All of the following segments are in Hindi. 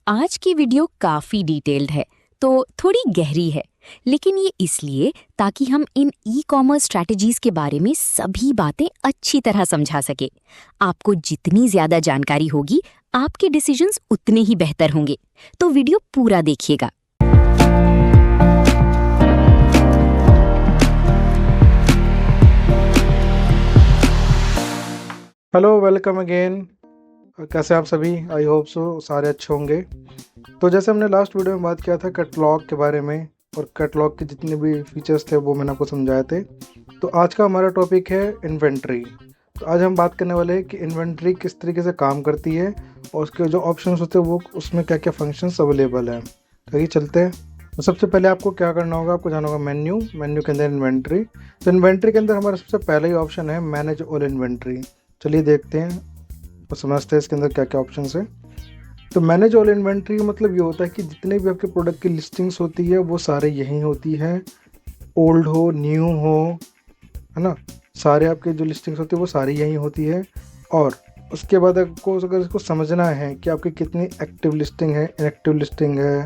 आज की वीडियो काफी डिटेल्ड है, तो थोड़ी गहरी है, लेकिन ये इसलिए ताकि हम इन ई कॉमर्स स्ट्रैटेजीज के बारे में सभी बातें अच्छी तरह समझा सके। आपको जितनी ज्यादा जानकारी होगी, आपके डिसीजंस उतने ही बेहतर होंगे। तो वीडियो पूरा देखिएगा। Hello, welcome again. कैसे आप सभी? आई होप सो सारे अच्छे होंगे। तो जैसे हमने लास्ट वीडियो में बात किया था कैटलॉग के बारे में, और कैटलॉग के जितने भी फीचर्स थे वो मैंने आपको समझाए थे। तो आज का हमारा टॉपिक है इन्वेंट्री। तो आज हम बात करने वाले हैं कि इन्वेंट्री किस तरीके से काम करती है और उसके जो ऑप्शंस होते हैं वो उसमें क्या क्या फंक्शंस अवेलेबल हैं। तो ये चलते हैं। तो सबसे पहले आपको क्या करना होगा, आपको जाना होगा मेन्यू के अंदर इन्वेंट्री। तो इन्वेंट्री के अंदर हमारा सबसे पहला ही ऑप्शन है मैनेज ऑल इन्वेंट्री। चलिए देखते हैं और समझते हैं इसके अंदर क्या क्या ऑप्शंस हैं। तो मैनेज ऑल इन्वेंट्री का मतलब ये होता है कि जितने भी आपके प्रोडक्ट की लिस्टिंग्स होती है वो सारे यहीं होती है, ओल्ड हो न्यू हो, है ना। सारे आपके जो लिस्टिंग्स होती है वो सारी यहीं होती है। और उसके बाद आपको अगर इसको समझना है कि आपकी कितनी एक्टिव लिस्टिंग है, इनएक्टिव लिस्टिंग है,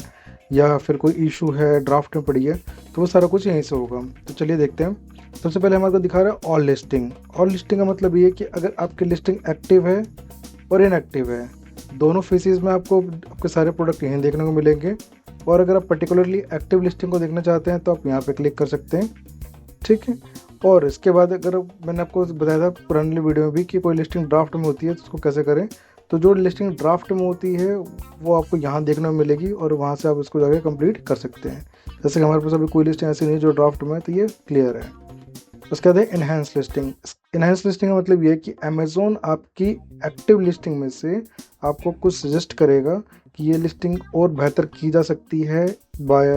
या फिर कोई इशू है, ड्राफ्ट में पड़ी है, तो वो सारा कुछ यहीं से होगा। तो चलिए देखते हैं। सबसे पहले हमारे को दिखा रहा है ऑल लिस्टिंग। ऑल लिस्टिंग का मतलब ये है कि अगर आपकी लिस्टिंग एक्टिव है और इनएक्टिव है, दोनों फेसेस में आपको आपके सारे प्रोडक्ट यहीं देखने को मिलेंगे। और अगर आप पर्टिकुलरली एक्टिव लिस्टिंग को देखना चाहते हैं तो आप यहाँ पे क्लिक कर सकते हैं, ठीक है। और इसके बाद अगर मैंने आपको बताया था पुरानी वीडियो में भी कि कोई लिस्टिंग ड्राफ्ट में होती है तो उसको कैसे करें। तो जो लिस्टिंग ड्राफ्ट में होती है वो आपको यहाँ देखने में मिलेगी और वहाँ से आप इसको जाके कंप्लीट कर सकते हैं। जैसे कि हमारे पास अभी कोई लिस्टिंग ऐसी नहीं जो ड्राफ्ट में है, तो ये क्लियर है। उसके बाद है इनहेंस लिस्टिंग। इनहेंस लिस्टिंग का मतलब ये है कि अमेज़ॉन आपकी एक्टिव लिस्टिंग में से आपको कुछ सजेस्ट करेगा कि ये लिस्टिंग और बेहतर की जा सकती है by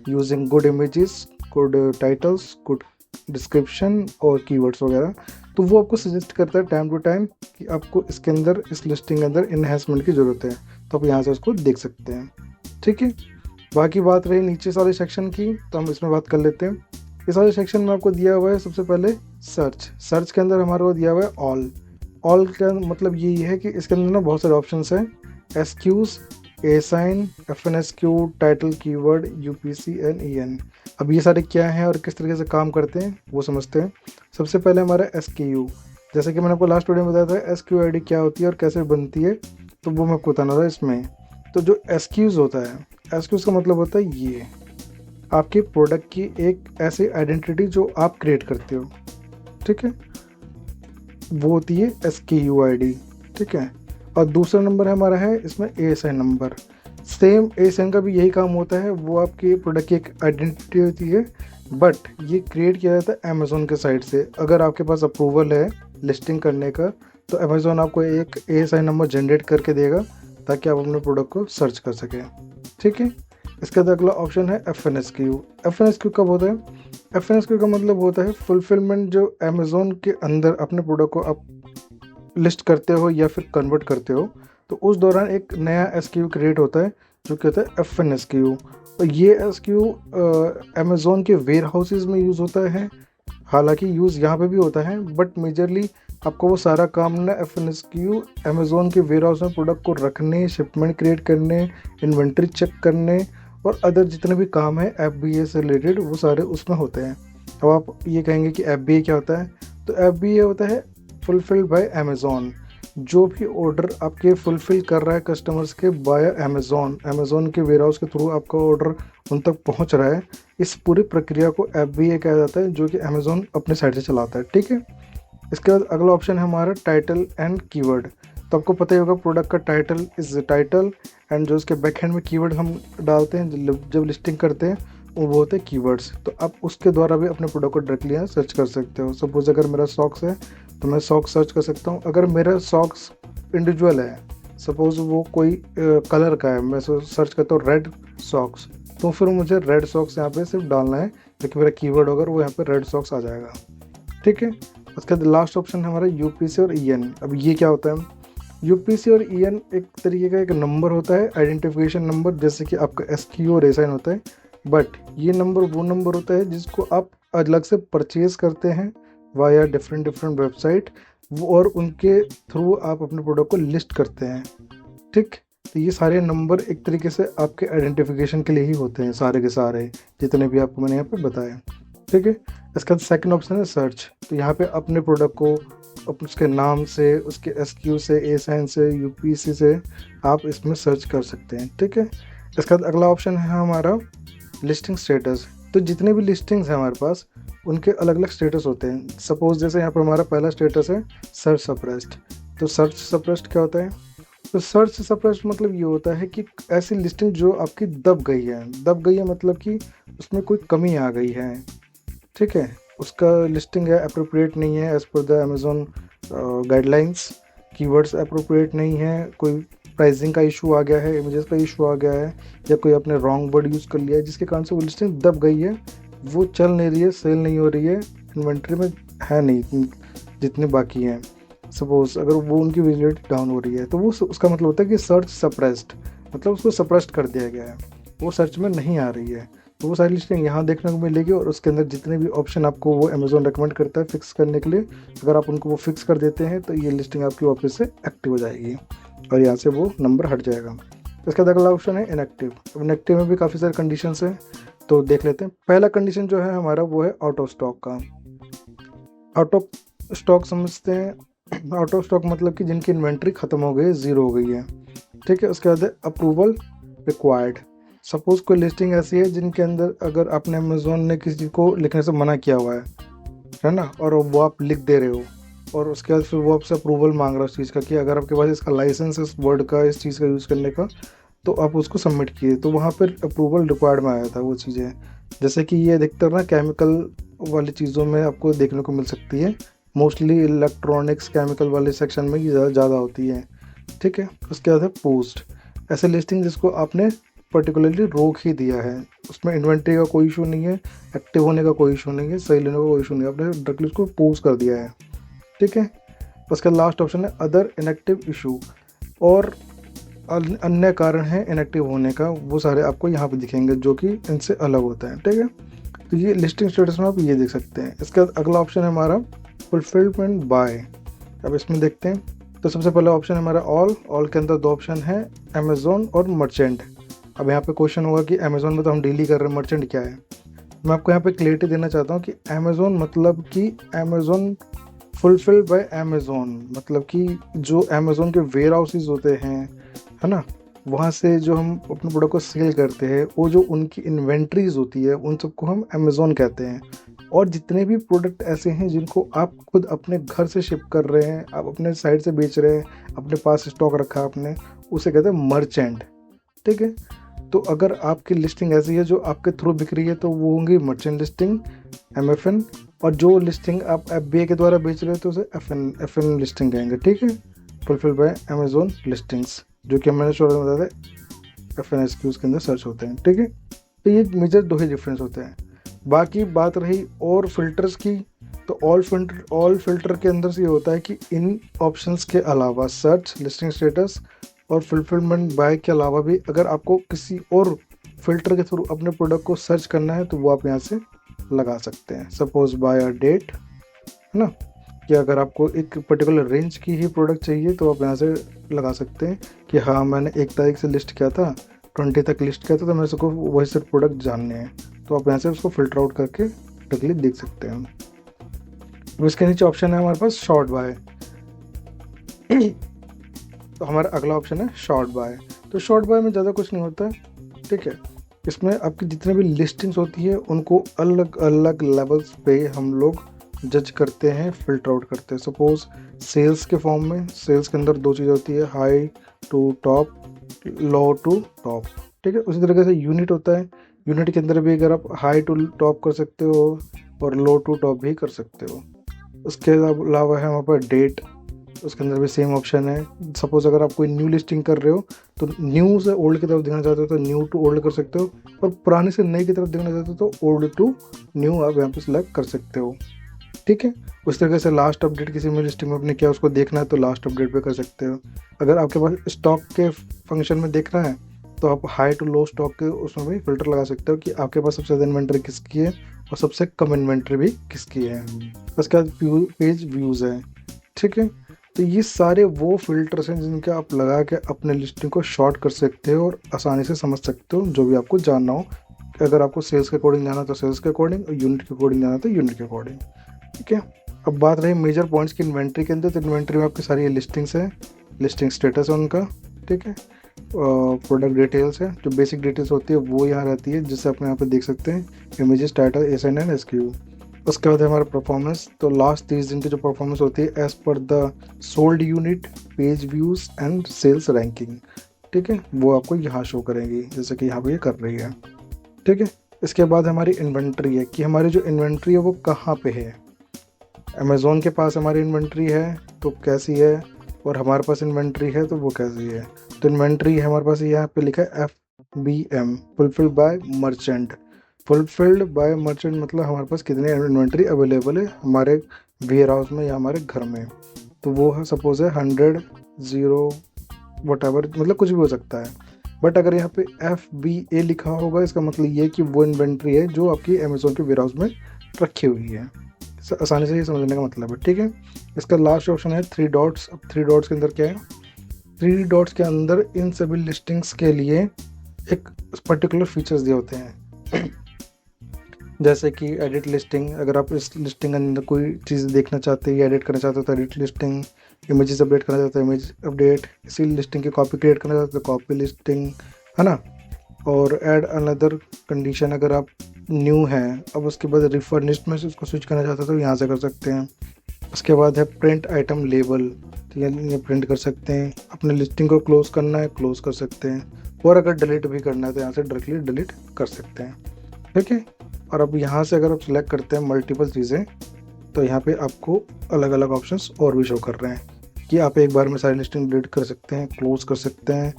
using good images, good titles, good description और कीवर्ड्स वगैरह। तो वो आपको सजेस्ट करता है टाइम टू टाइम कि आपको इसके अंदर, इस लिस्टिंग के अंदर इन्हेंसमेंट की ज़रूरत है। तो आप यहाँ से उसको देख सकते हैं, ठीक है। बाकी बात रही नीचे वाले सेक्शन की, तो हम इसमें बात कर लेते हैं। इस वाले सेक्शन में आपको दिया हुआ है सबसे पहले सर्च के अंदर हमारे को दिया हुआ है ऑल का मतलब यही है कि इसके अंदर ना बहुत सारे ऑप्शंस हैं। SKUs, ASIN, FNSKU, title, keyword, UPC and EAN. अब ये सारे क्या हैं और किस तरीके से काम करते हैं वो समझते हैं। सबसे पहले हमारा एसक्यू, जैसे कि मैंने आपको लास्ट वीडियो में बताया था एसक्यू आईडी क्या होती है और कैसे बनती है, तो वो मैं आपको बताना था इसमें। तो जो एसक्यूज होता है, एसक्यूज का मतलब होता है ये आपके प्रोडक्ट की एक ऐसी आइडेंटिटी जो आप क्रिएट करते हो, ठीक है, वो होती है SKUID, ठीक है। और दूसरा नंबर हमारा है इसमें ASIN नंबर। सेम ASIN का भी यही काम होता है, वो आपके प्रोडक्ट की एक आइडेंटिटी होती है, बट ये क्रिएट किया जाता है अमेज़ॉन के साइड से। अगर आपके पास अप्रूवल है लिस्टिंग करने का तो अमेज़ॉन आपको एक ASIN नंबर जनरेट करके देगा ताकि आप अपने प्रोडक्ट को सर्च कर सकें, ठीक है। इसका अगला ऑप्शन है FNSQ। FNSQ कब होता है? FNSQ का मतलब होता है फुलफिलमेंट। जो अमेज़ॉन के अंदर अपने प्रोडक्ट को आप लिस्ट करते हो या फिर कन्वर्ट करते हो, तो उस दौरान एक नया SKU क्रिएट होता है जो कहता है FNSQ। और ये SKU अमेज़ॉन के वेयर हाउसेज में यूज़ होता है। हालांकि यूज़ यहाँ पे भी होता है, बट मेजरली आपको वो सारा काम ना FNSQ अमेज़ॉन के वेयर हाउस में प्रोडक्ट को रखने, शिपमेंट क्रिएट करने, इन्वेंट्री चेक करने और अदर जितने भी काम है FBA से रिलेटेड, वो सारे उसमें होते हैं। अब आप ये कहेंगे कि FBA क्या होता है? तो FBA होता है फुलफिल्ड बाय अमेज़ॉन। जो भी ऑर्डर आपके फुलफिल कर रहा है कस्टमर्स के बाय अमेज़ॉन के वेयर हाउस के थ्रू आपका ऑर्डर उन तक पहुंच रहा है, इस पूरी प्रक्रिया को FBA कहा जाता है, जो कि अमेज़ॉन अपने साइड से चलाता है, ठीक है। इसके बाद अगला ऑप्शन है हमारा टाइटल एंड कीवर्ड। तो आपको पता ही होगा प्रोडक्ट का टाइटल इज़ टाइटल, एंड जो उसके बैक हैंड में कीवर्ड हम डालते हैं जब लिस्टिंग करते हैं वो होते हैं कीवर्ड्स। तो आप उसके द्वारा भी अपने प्रोडक्ट को डायरेक्टली यहाँ सर्च कर सकते हो। सपोज अगर मेरा सॉक्स है तो मैं सॉक्स सर्च कर सकता हूँ। अगर मेरा सॉक्स इंडिविजुअल है, सपोज वो कोई कलर का है, मैं सर्च करता हूँ रेड सॉक्स, तो फिर मुझे रेड सॉक्स यहाँ पे सिर्फ डालना है, क्योंकि मेरा कीवर्ड होगा वो यहाँ पे रेड सॉक्स आ जाएगा, ठीक है। उसके बाद लास्ट ऑप्शन है हमारा UPC और EN। अब ये क्या होता है? UPC और EN एक तरीके का एक नंबर होता है, आइडेंटिफिकेशन नंबर, जैसे कि आपका SKU और ASIN होता है। बट ये नंबर वो नंबर होता है जिसको आप अलग से परचेज करते हैं वाया डिफरेंट वेबसाइट, और उनके थ्रू आप अपने प्रोडक्ट को लिस्ट करते हैं, ठीक। तो ये सारे नंबर एक तरीके से आपके आइडेंटिफिकेशन के लिए ही होते हैं, सारे के सारे जितने भी आपको मैंने यहाँ पे बताए। ठीक है, इसका सेकंड ऑप्शन है सर्च। तो यहाँ पे अपने प्रोडक्ट को उसके नाम से, उसके SKU से, ASIN से, UPC से आप इसमें सर्च कर सकते हैं। ठीक है, इसका अगला ऑप्शन है हमारा लिस्टिंग स्टेटस। तो जितने भी लिस्टिंग्स हैं हमारे पास उनके अलग अलग स्टेटस होते हैं। सपोज जैसे यहाँ पर हमारा पहला स्टेटस है सर्च सप्रेस्ड। तो सर्च सप्रेस्ड क्या होता है? तो सर्च सप्रेस्ड मतलब ये होता है कि ऐसी लिस्टिंग जो आपकी दब गई है। दब गई है मतलब कि उसमें कोई कमी आ गई है। ठीक है, उसका लिस्टिंग है अप्रोप्रिएट नहीं है as per the Amazon guidelines, keywords appropriate नहीं है, कोई प्राइसिंग का इशू आ गया है, इमेजेस का इशू आ गया है, या कोई आपने रॉन्ग वर्ड यूज़ कर लिया है जिसके कारण से वो लिस्टिंग दब गई है, वो चल नहीं रही है, सेल नहीं हो रही है, इन्वेंट्री में है नहीं जितने बाकी हैं। सपोज अगर वो उनकी विजिबिलिटी डाउन हो रही है तो वो उसका मतलब होता है कि सर्च सप्रेस्ड, मतलब उसको सप्रेस्ड कर दिया गया है, वो सर्च में नहीं आ रही है। तो वो सारी लिस्टिंग यहाँ देखने को मिलेगी और उसके अंदर जितने भी ऑप्शन आपको वो अमेजोन रेकमेंड करता है फिक्स करने के लिए, अगर आप उनको वो फिक्स कर देते हैं तो ये लिस्टिंग आपकी वापस से एक्टिव हो जाएगी और यहाँ से वो नंबर हट जाएगा। इसका अगला ऑप्शन है इनएक्टिव। अब इनएक्टिव में भी काफ़ी सारे कंडीशंस हैं, तो देख लेते हैं। पहला कंडीशन जो है हमारा वो है आउट ऑफ स्टॉक का। आउट ऑफ स्टॉक समझते हैं, आउट ऑफ स्टॉक मतलब कि जिनकी इन्वेंट्री ख़त्म हो गई है, ज़ीरो हो गई है। ठीक है, उसके बाद है अप्रूवल रिक्वायर्ड। सपोज़ कोई लिस्टिंग ऐसी है जिनके अंदर अगर आपने अमेजोन ने किसी को लिखने से मना किया हुआ है ना, और वो आप लिख दे रहे हो और उसके बाद फिर वो आपसे अप्रूवल मांग रहा है उस चीज़ का कि अगर आपके पास इसका लाइसेंस है इस वर्ड का, इस चीज़ का यूज़ करने का, तो आप उसको सबमिट किए, तो वहाँ पर अप्रूवल रिक्वायर्ड में आया था वो चीज़ें। जैसे कि ये अधिकतर ना केमिकल वाली चीज़ों में आपको देखने को मिल सकती है, मोस्टली इलेक्ट्रॉनिक्स केमिकल वाले सेक्शन में ये ज़्यादा होती है। ठीक है, उसके बाद है पोस्ट। ऐसे लिस्टिंग जिसको आपने पर्टिकुलरली रोक ही दिया है, उसमें इन्वेंट्री का कोई इशू नहीं है, एक्टिव होने का कोई इशू नहीं है, सही लेने का कोई इशू नहीं है, आपने डायरेक्टली उसको पोस्ट कर दिया है। ठीक है, उसका लास्ट ऑप्शन है अदर इनएक्टिव इशू, और अन्य कारण है इनएक्टिव होने का, वो सारे आपको यहाँ पे दिखेंगे जो कि इनसे अलग होता है। ठीक है, तो ये लिस्टिंग स्टेटस में आप ये देख सकते हैं। इसका अगला ऑप्शन है हमारा फुलफिलमेंट बाय। अब इसमें देखते हैं, तो सबसे पहला ऑप्शन है हमारा ऑल के अंदर दो ऑप्शन है, अमेजोन और मर्चेंट। अब यहाँ पे क्वेश्चन होगा कि अमेजोन में तो हम डील ही कर रहे हैं, मर्चेंट क्या है? मैं आपको यहाँ पे क्लियरिटी देना चाहता हूँ कि अमेजोन मतलब कि अमेजोन फुलफिल्ड बाय अमेजोन, मतलब कि जो अमेजोन के वेयर हाउसेज होते हैं, है ना, वहाँ से जो हम अपने प्रोडक्ट को सेल करते हैं, वो जो उनकी इन्वेंट्रीज होती है उन सबको हम अमेजोन कहते हैं। और जितने भी प्रोडक्ट ऐसे हैं जिनको आप खुद अपने घर से शिप कर रहे हैं, आप अपने साइड से बेच रहे हैं, अपने पास स्टॉक रखा आपने, उसे कहते हैं मर्चेंट। ठीक है, तो अगर आपकी लिस्टिंग ऐसी है जो आपके थ्रू बिक रही है तो वो होंगी मर्चेंट लिस्टिंग, MFN, और जो लिस्टिंग आप FBA के द्वारा बेच रहे हो तो उसे FN लिस्टिंग कहेंगे। ठीक है, फुलफिल बाय अमेजोन लिस्टिंग्स, जो कि मैंने शुरू में बताया था FN SKUs के अंदर सर्च होते हैं। ठीक है, तो ये मेजर दो ही डिफरेंस होते हैं। बाकी बात रही और फिल्टर्स की, तो ऑल फिल्टर के अंदर से ये होता है कि इन ऑप्शंस के अलावा सर्च, लिस्टिंग स्टेटस और फुलफिलमेंट बाय के अलावा भी अगर आपको किसी और फिल्टर के थ्रू अपने प्रोडक्ट को सर्च करना है तो वो आप यहाँ से लगा सकते हैं। सपोज बाय अ डेट, है ना, कि अगर आपको एक पर्टिकुलर रेंज की ही प्रोडक्ट चाहिए तो आप यहाँ से लगा सकते हैं कि हाँ मैंने 1 तारीख से लिस्ट किया था, 20 तक लिस्ट किया था, तो मेरे को वही से प्रोडक्ट जानने हैं, तो आप यहाँ से उसको फिल्टर आउट करके डायरेक्टली देख सकते हैं। अब इसके नीचे ऑप्शन है हमारे पास शॉर्ट बाय। तो हमारा अगला ऑप्शन है शॉर्ट बाय। तो शॉर्ट बाय में ज़्यादा कुछ नहीं होता है। ठीक है, इसमें आपकी जितने भी लिस्टिंग्स होती है उनको अलग अलग लेवल्स पे हम लोग जज करते हैं, फिल्टर आउट करते हैं। सपोज सेल्स के फॉर्म में, सेल्स के अंदर 2 चीज़ होती है, high to top, low to top. ठीक है, उसी तरीके से यूनिट होता है, यूनिट के अंदर भी अगर आप हाई टू टॉप कर सकते हो और लो टू टॉप भी कर सकते हो। उसके अलावा है हमारे पास डेट, उसके अंदर भी सेम ऑप्शन है। सपोज अगर आप कोई न्यू लिस्टिंग कर रहे हो तो न्यू से ओल्ड की तरफ देखना चाहते हो तो न्यू टू ओल्ड कर सकते हो, और पुराने से नई की तरफ देखना चाहते हो तो ओल्ड टू न्यू आप यहाँ पे सिलेक्ट कर सकते हो। ठीक है, उस तरीके से लास्ट अपडेट किसी में लिस्टिंग में आपने किया उसको देखना है तो लास्ट अपडेट पे कर सकते हो। अगर आपके पास स्टॉक के फंक्शन में देखना है तो आप हाई टू लो स्टॉक के उसमें भी फिल्टर लगा सकते हो कि आपके पास सबसे ज़्यादा इन्वेंट्री किसकी है और सबसे कम इन्वेंट्री भी किसकी है। उसके बाद पेज व्यूज़ है। ठीक है, तो ये सारे वो फिल्टर्स हैं जिनके आप लगा के अपने लिस्टिंग को शॉर्ट कर सकते हो और आसानी से समझ सकते हो जो भी आपको जानना हो। अगर आपको सेल्स के अकॉर्डिंग जाना तो सेल्स के अकॉर्डिंग, और यूनिट के अकॉर्डिंग जाना तो यूनिट के अकॉर्डिंग। ठीक है, अब बात रही मेजर पॉइंट्स की इन्वेंट्री के अंदर, तो इन्वेंट्री में आपकी सारी लिस्टिंग्स है, लिस्टिंग स्टेटस है उनका। ठीक है, प्रोडक्ट डिटेल्स है, जो बेसिक डिटेल्स होती है वो यहाँ रहती है, जिससे आप यहाँ पे देख सकते हैं इमेजेस, टाइटल, SNN, SKU। उसके बाद है हमारा परफॉर्मेंस। तो लास्ट 30 दिन की जो परफॉर्मेंस होती है as per the sold unit, page views and sales ranking. ठीक है, वो आपको यहाँ शो करेंगी, जैसे कि यहाँ पे ये कर रही है। ठीक है, इसके बाद हमारी इन्वेंट्री है कि हमारी जो इन्वेंट्री है वो कहाँ पे है। अमेज़ोन के पास हमारी इन्वेंट्री है तो कैसी है, और हमारे पास इन्वेंट्री है तो वो कैसी है। तो इन्वेंट्री है हमारे पास, यहाँ पे लिखा है FBM, fulfilled by merchant. Fulfilled by merchant मतलब हमारे पास कितने इन्वेंट्री अवेलेबल है हमारे वेयर हाउस में या हमारे घर में। तो वो है सपोज है 100, 0, वटएवर, मतलब कुछ भी हो सकता है। बट अगर यहाँ पे FBA लिखा होगा, इसका मतलब ये कि वो इन्वेंट्री है जो आपकी अमेज़ोन के वेयर हाउस में रखी हुई है। आसानी से ये समझने का मतलब है। ठीक है, इसका लास्ट ऑप्शन है 3 डॉट्स। अब 3 डॉट्स के अंदर क्या है, 3 डॉट्स के अंदर इन सभी लिस्टिंग्स के लिए एक पर्टिकुलर फीचर्स दिए होते हैं जैसे कि एडिट लिस्टिंग। अगर आप इस लिस्टिंग के अंदर कोई चीज़ देखना चाहते हैं या एडिट करना चाहते हो तो एडिट लिस्टिंग, इमेजेस अपडेट करना चाहते हो इमेज अपडेट, इसी लिस्टिंग की कॉपी क्रिएट करना चाहते हो कॉपी लिस्टिंग, है ना। और ऐड अनदर कंडीशन, अगर आप न्यू है अब उसके बाद रिफर्निश्ड में से उसको स्विच करना चाहते हो तो यहाँ से कर सकते हैं। उसके बाद है प्रिंट आइटम लेबल, तो ये प्रिंट कर सकते हैं। अपने लिस्टिंग को क्लोज करना है, क्लोज कर सकते हैं, और अगर डिलीट भी करना है तो यहाँ से डायरेक्टली डिलीट कर सकते हैं। ठीक है, और अब यहाँ से अगर आप सिलेक्ट करते हैं मल्टीपल चीज़ें तो यहाँ पे आपको अलग अलग ऑप्शंस और भी शो कर रहे हैं कि आप एक बार में सारी लिस्टिंग डिलीट कर सकते हैं, क्लोज कर सकते हैं,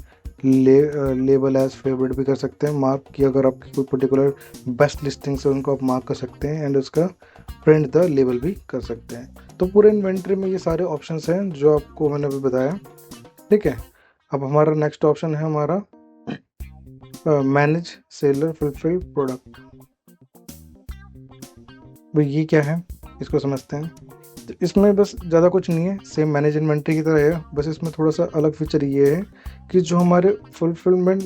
लेबल एज फेवरेट भी कर सकते हैं, मार्क की अगर आपकी कोई पर्टिकुलर बेस्ट लिस्टिंग्स है उनको आप मार्क कर सकते हैं, एंड उसका प्रिंट द लेबल भी कर सकते हैं। तो पूरे इन्वेंट्री में ये सारे ऑप्शंस हैं जो आपको मैंने अभी बताया। ठीक है, अब हमारा नेक्स्ट ऑप्शन है हमारा मैनेज सेलर फुलफिल प्रोडक्ट। भाई ये क्या है, इसको समझते हैं। तो इसमें बस ज़्यादा कुछ नहीं है, सेम मैनेज इन्वेंट्री की तरह है, बस इसमें थोड़ा सा अलग फीचर ये है कि जो हमारे फुलफिलमेंट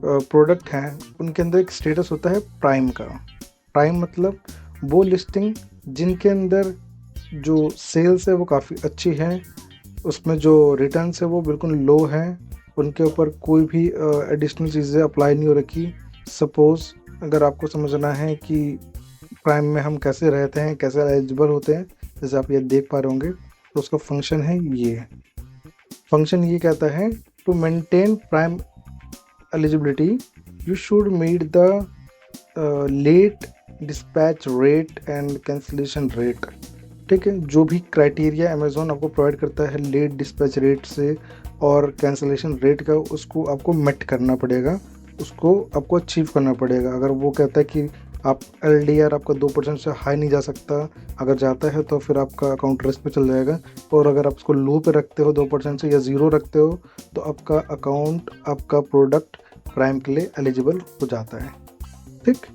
प्रोडक्ट हैं उनके अंदर एक स्टेटस होता है प्राइम का। प्राइम मतलब वो लिस्टिंग जिनके अंदर जो सेल्स है वो काफ़ी अच्छी है, उसमें जो रिटर्न्स है वो बिल्कुल लो है, उनके ऊपर कोई भी एडिशनल चीज़ें अप्लाई नहीं हो रखी। सपोज़ अगर आपको समझना है कि प्राइम में हम कैसे रहते हैं, कैसे एलिजिबल होते हैं, जैसे आप ये देख पा रहे होंगे, तो उसका फंक्शन है ये। फंक्शन ये कहता है to maintain prime eligibility you should meet the late dispatch rate and cancellation rate. ठीक है, जो भी क्राइटेरिया अमेज़ॉन आपको प्रोवाइड करता है लेट डिस्पैच रेट से और कैंसिलेशन रेट का, उसको आपको मेट करना पड़ेगा, उसको आपको अचीव करना पड़ेगा। अगर वो कहता है कि आप LDR आपका 2% से हाई नहीं जा सकता, अगर जाता है तो फिर आपका अकाउंट रिस्क पे चल जाएगा, और अगर आप उसको लो पे रखते हो 2% से या 0 रखते हो तो आपका अकाउंट, आपका प्रोडक्ट प्राइम के लिए एलिजिबल हो जाता है। ठीक,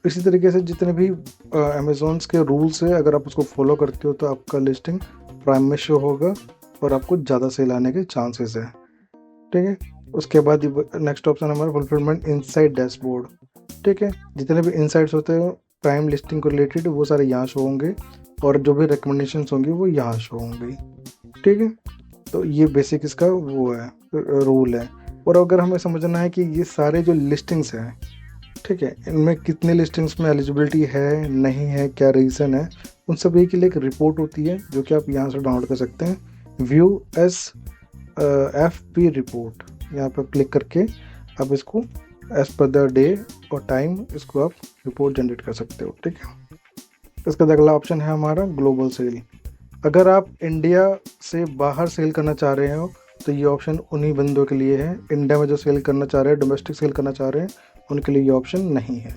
इसी तरीके से जितने भी अमेज़ॉन्स के रूल्स है, अगर आप उसको फॉलो करते हो तो आपका लिस्टिंग प्राइम में शो होगा और आपको ज़्यादा सेल आने के चांसेस है। ठीक है, उसके बाद नेक्स्ट ऑप्शन हमारा फुलफिलमेंट इनसाइड डैशबोर्ड। ठीक है, जितने भी इनसाइट्स होते हैं प्राइम लिस्टिंग को रिलेटेड वो सारे यहाँ शो होंगे, और जो भी रिकमेंडेशंस होंगी वो यहाँ शो होंगी। ठीक है, तो ये बेसिक इसका वो है, रूल है। और अगर हमें समझना है कि ये सारे जो लिस्टिंग्स हैं, ठीक है, इनमें कितने लिस्टिंग्स में एलिजिबिलिटी है, नहीं है, क्या रीज़न है, उन सभी के लिए एक रिपोर्ट होती है जो कि आप यहाँ से डाउनलोड कर सकते हैं। व्यू एस FP रिपोर्ट, यहाँ पर क्लिक करके आप इसको एज पर द डे और टाइम इसको आप रिपोर्ट जनरेट कर सकते हो। ठीक है, इसका अगला ऑप्शन है हमारा ग्लोबल सेल। अगर आप इंडिया से बाहर सेल करना चाह रहे हो तो ये ऑप्शन उन्हीं बंदों के लिए है। इंडिया में जो सेल करना चाह रहे हैं, डोमेस्टिक सेल करना चाह रहे हैं, उनके लिए ये ऑप्शन नहीं है।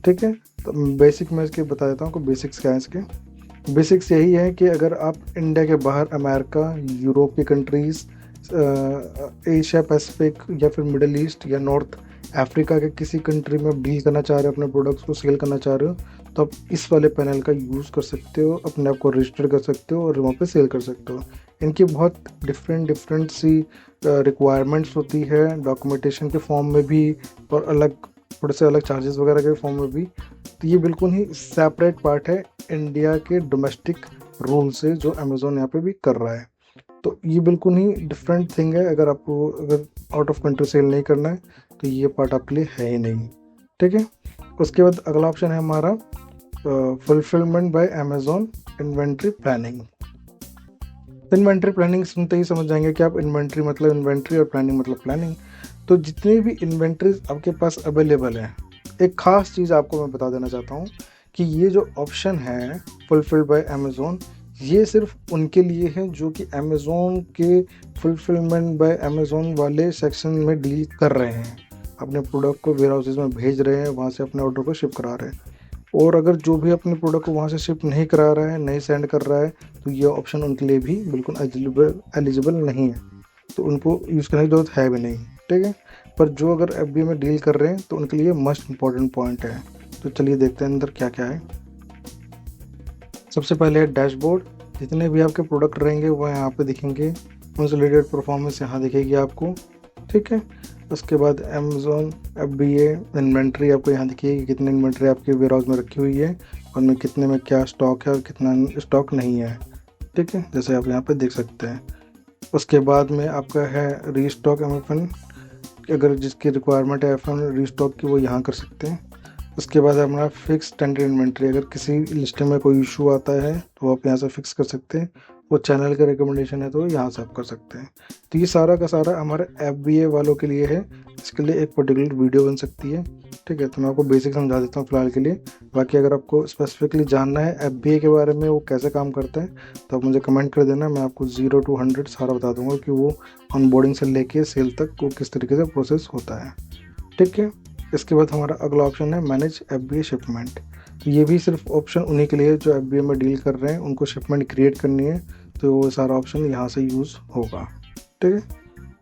ठीक है, तो बेसिक मैं इसके बता देता हूँ कि बेसिक्स क्या है इसके। बेसिक्स यही है कि अगर आप इंडिया के बाहर अमेरिका, यूरोप की कंट्रीज़, एशिया पैसिफिक या फिर मिडल ईस्ट या नॉर्थ अफ्रीका के किसी कंट्री में आप डील करना चाह रहे हो, अपने प्रोडक्ट्स को सेल करना चाह रहे हो, तो आप इस वाले पैनल का यूज़ कर सकते हो, अपने आप को रजिस्टर कर सकते हो और वहाँ पे सेल कर सकते हो। इनकी बहुत डिफरेंट सी रिक्वायरमेंट्स होती है, डॉक्यूमेंटेशन के फॉर्म में भी और अलग थोड़े से अलग चार्जेस वगैरह के फॉर्म में भी। तो ये बिल्कुल ही सेपरेट पार्ट है इंडिया के डोमेस्टिक रूल से जो अमेज़ोन यहाँ पे भी कर रहा है। तो ये बिल्कुल ही डिफरेंट थिंग है। अगर आपको अगर आउट ऑफ कंट्री सेल नहीं करना है तो ये पार्ट आपके लिए है ही नहीं, ठीक है। उसके बाद अगला ऑप्शन है हमारा fulfilment bye Amazon inventory planning. Inventory planning सुनते ही समझ जाएंगे कि आप इन्वेंट्री मतलब इन्वेंट्री और प्लानिंग मतलब प्लानिंग। तो जितनी भी इन्वेंट्रीज आपके पास अवेलेबल है, एक ख़ास चीज़ आपको मैं बता देना चाहता हूँ कि ये जो ऑप्शन है फुलफिल्ड बाय अमेज़ोन, ये सिर्फ उनके लिए है जो कि अमेज़ोन के फुलफिलमेंट बाय अमेज़ोन वाले सेक्शन में डील कर रहे हैं, अपने प्रोडक्ट को वेयर हाउसेज में भेज रहे हैं, वहाँ से अपने ऑर्डर को शिप करा रहे हैं। और अगर जो भी अपने प्रोडक्ट को वहाँ से शिप नहीं करा रहा है, नहीं सेंड कर रहा है, तो ये ऑप्शन उनके लिए भी बिल्कुल एलिजिबल नहीं है, तो उनको यूज़ करने की ज़रूरत है भी नहीं, ठीक है। पर जो अगर FBA में डील कर रहे हैं तो उनके लिए मस्ट इम्पॉर्टेंट पॉइंट है। तो चलिए देखते हैं अंदर क्या क्या है। सबसे पहले है डैशबोर्ड। जितने भी आपके प्रोडक्ट रहेंगे वो यहाँ पे दिखेंगे, उनसे रिलेटेड परफॉर्मेंस यहाँ दिखेगी आपको, ठीक है। उसके बाद अमेज़ोन FBA इन्वेंट्री आपको यहाँ दिखेगी, कितनी इन्वेंट्री आपके वेयर हाउस में रखी हुई है, उनमें कितने में क्या स्टॉक है और कितना स्टॉक नहीं है, ठीक है, जैसे आप यहाँ पे देख सकते हैं। उसके बाद में आपका है रीस्टॉक MFN, अगर जिसकी रिक्वायरमेंट है FN रीस्टॉक की वो यहाँ कर सकते हैं। उसके बाद हमारा फिक्स स्टैंडर्ड इन्वेंट्री, अगर किसी लिस्ट में कोई इशू आता है तो आप यहाँ से फिक्स कर सकते हैं, वो चैनल का रिकमेंडेशन है तो यहाँ से आप कर सकते हैं। तो ये सारा का सारा हमारे FBA वालों के लिए है, इसके लिए एक पर्टिकुलर वीडियो बन सकती है, ठीक है। तो मैं आपको बेसिक समझा देता हूँ फिलहाल के लिए। बाकी अगर आपको स्पेसिफिकली जानना है FBA के बारे में, वो कैसे काम करता है, तो आप मुझे कमेंट कर देना, मैं आपको 0 to 100 सारा बता दूंगा कि वो ऑनबोर्डिंग से लेके सेल तक वो किस तरीके से प्रोसेस होता है, ठीक है। इसके बाद हमारा अगला ऑप्शन है मैनेज FBA शिपमेंट। तो ये भी सिर्फ ऑप्शन उन्हीं के लिए जो FBA में डील कर रहे हैं, उनको शिपमेंट क्रिएट करनी है, तो वो सारा ऑप्शन यहाँ से यूज़ होगा, ठीक है।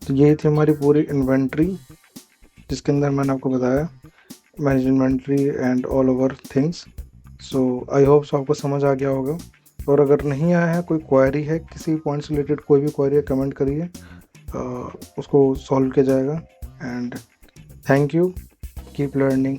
तो यही थी हमारी पूरी इन्वेंट्री, जिसके अंदर मैंने आपको बताया manage inventory and all over things. So I hope आपको समझ आ गया होगा। और अगर नहीं आया है, कोई क्वायरी है किसी पॉइंट से रिलेटेड, कोई भी क्वायरी है, कमेंट करिए, उसको सॉल्व किया जाएगा। And thank you, keep learning.